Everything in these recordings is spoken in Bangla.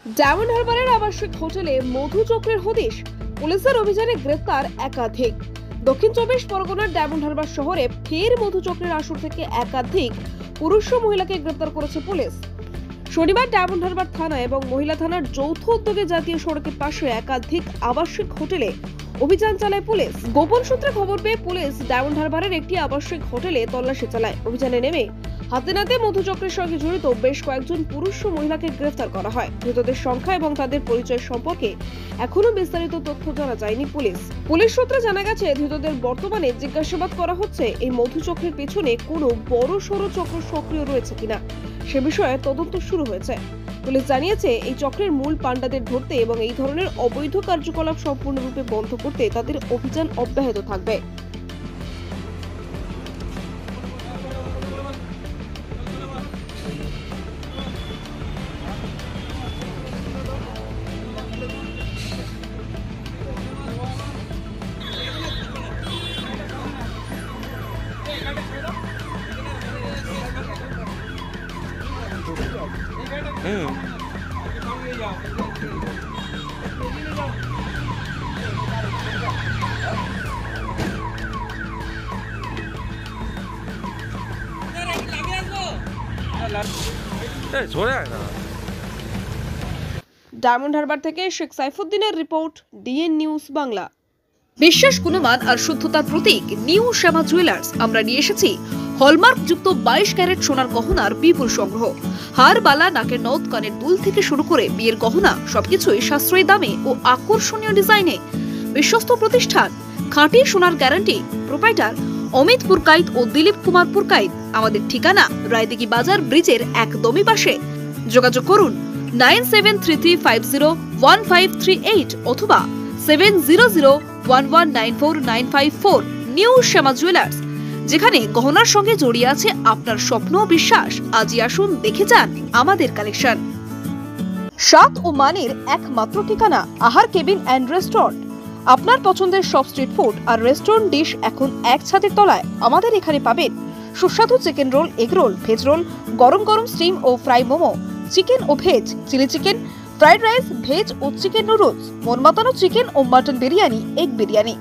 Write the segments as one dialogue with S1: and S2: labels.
S1: ডায়মন্ড হারবারের আবাসিক হোটেলে মধু চক্রের হদিশ, পুলিশের অভিযানে গ্রেফতার একাধিক। দক্ষিণ চব্বিশ পরগনার ডায়মন্ড হারবার শহরে ফের মধু চক্রের আসর থেকে একাধিক পুরুষ ও মহিলাকে গ্রেফতার করেছে পুলিশ। শনিবার ডায়মন্ড হারবার থানা এবং মহিলা থানার যৌথ উদ্যোগে জাতীয় সড়কের পাশে একাধিক আবাসিক হোটেলে অভিযান চালায় পুলিশ। গোপন সূত্রে খবর পেয়ে পুলিশ ডায়মন্ড হারবারের একটি আবাসিক হোটেলে তল্লাশি চালায়। অভিযানে নেমে হাতে নাতে মধু চক্রের সঙ্গে জড়িত বেশ কয়েকজন পুরুষ ও মহিলাকে গ্রেফতার করা হয়। ধৃতদের সংখ্যা এবং তাদের পরিচয় সম্পর্কে এখনো বিস্তারিত তথ্য জানা যায়নি। পুলিশ সূত্রে জানা গেছে, ধৃতদের বর্তমানে জিজ্ঞাসাবাদ করা হচ্ছে এই মধু চক্রের পেছনে কোনো বড় সড়ো চক্র সক্রিয় রয়েছে কিনা সে বিষয়ে তদন্ত শুরু হয়েছে। পুলিশ জানিয়েছে, এই চক্রের মূল পাণ্ডাদের ধরতে এবং এই ধরনের অবৈধ কার্যকলাপ সম্পূর্ণরূপে বন্ধ করতে তাদের অভিযান অব্যাহত থাকবে। ডায়মন্ড হারবার থেকে শেখ সাইফুদ্দিনের রিপোর্ট, ডিএন নিউজ বাংলা।
S2: বিশ্বাস, গুণমান আর শুদ্ধতার প্রতীক নিউ শ্যামা জুয়েলার্স আমরা নিয়ে এসেছি হলমার্ক যুক্ত 22 ক্যারেট সোনার গহনার বিপুল সংগ্রহ। হার, বালা, নাকের নথ, কানের দুল থেকে শুরু করে বিয়ের গহনা সবকিছুই সাশ্রয়ী দামে ও আকর্ষণীয় ডিজাইনে। বিশ্বস্ত প্রতিষ্ঠান, খাঁটি সোনার গ্যারান্টি। প্রোপাইটার অমিত পুরকাইত ও দিলীপ কুমার পুরকাইত। আমাদের ঠিকানা রায়দিঘি বাজার ব্রিজের একদমই পাশে। যোগাযোগ করুন 9733501538 অথবা 7001194954। নিউ শ্যামা জুয়েলার্স, যেখানে গহনার সঙ্গে জড়িয়ে আছে আপনার স্বপ্ন ও বিশ্বাস। আজই আসুন, দেখে যান আমাদের কালেকশন। স্বাদ ও মানের একমাত্র ঠিকানা আহার কেবিন অ্যান্ড রেস্টুরেন্ট। আপনার পছন্দের সব স্ট্রিট ফুড আর রেস্টুরেন্ট ডিশ এখন এক ছাদের তলায়। আমাদের এখানে পাবেন সুস্বাদু chicken roll, egg roll, veg roll, গরম গরম স্টিম ও ফ্রাই মোমো, চিকেন ও veg, chilli chicken, fried rice, veg ও চিকেন নুডলস, মন মাতানো চিকেন ও মাটন বিরিয়ানি, এগ বিরিয়ানি।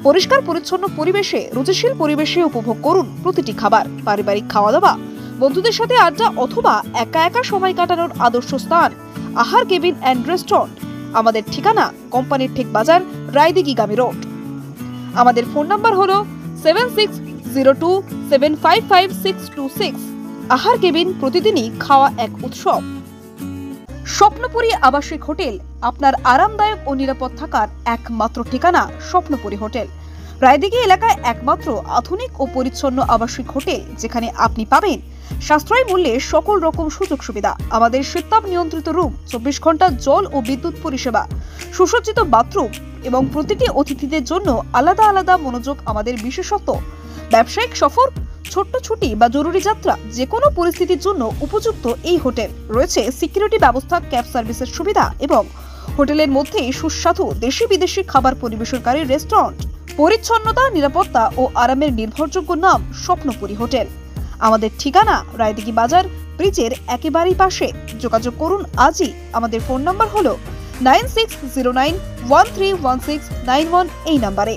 S2: পরিষ্কার পরিচ্ছন্ন পরিবেশে, রুচিশীল পরিবেশে উপভোগ করুন প্রতিটি খাবার। পারিবারিক খাওয়া দাওয়া, বন্ধুদের সাথে আড্ডা অথবা একা একা সময় কাটানোর আদর্শ স্থান আহার কেবিন অ্যান্ড রেস্টুরেন্ট। আমাদের ঠিকানা কোম্পানির ঠিক বাজার, রায়দিঘি গামী রোড। আমাদের ফোন নাম্বার হলো 7602755626। আহার কেবিন, প্রতিদিনই খাওয়া এক উৎসব। স্বপ্নপুরী আবাসিক হোটেল, আপনার আরামদায়ক ও নিরাপদ থাকার একমাত্র ঠিকানা স্বপ্নপুরী হোটেল। রায়দিঘি এলাকায় একমাত্র আধুনিক ও পরিচ্ছন্ন আবাসিক হোটেল, যেখানে আপনি পাবেন সাশ্রয়ী মূল্যে সকল রকম সুযোগ সুবিধা। আমাদের শীতাপ নিয়ন্ত্রিত রুম, 24 ঘন্টা জল ও বিদ্যুৎ পরিষেবা, সুসজ্জিত বাথরুম এবং প্রতিটি অতিথিদের জন্য আলাদা আলাদা মনোযোগ আমাদের বিশেষত্ব। ব্যবসায়িক সফর, ছোট্ট ছুটি বা জরুরি যাত্রা, যে কোনো পরিস্থিতির জন্য উপযুক্ত এই হোটেল। রয়েছে সিকিউরিটি ব্যবস্থা, ক্যাব সার্ভিসের সুবিধা এবং হোটেলের মধ্যেই সুস্বাদু দেশি বিদেশি খাবার পরিবেশনকারী রেস্টুরেন্ট। পরিচ্ছন্নতা, নিরাপত্তা ও আরামের নির্ভরযোগ্য নাম স্বপ্নপুরী হোটেল। আমাদের ঠিকানা রায়দিঘি বাজার ব্রিজের একেবারেই পাশে। যোগাযোগ করুন আজই। আমাদের ফোন নাম্বার হলো 9609131691 এই নাম্বারে।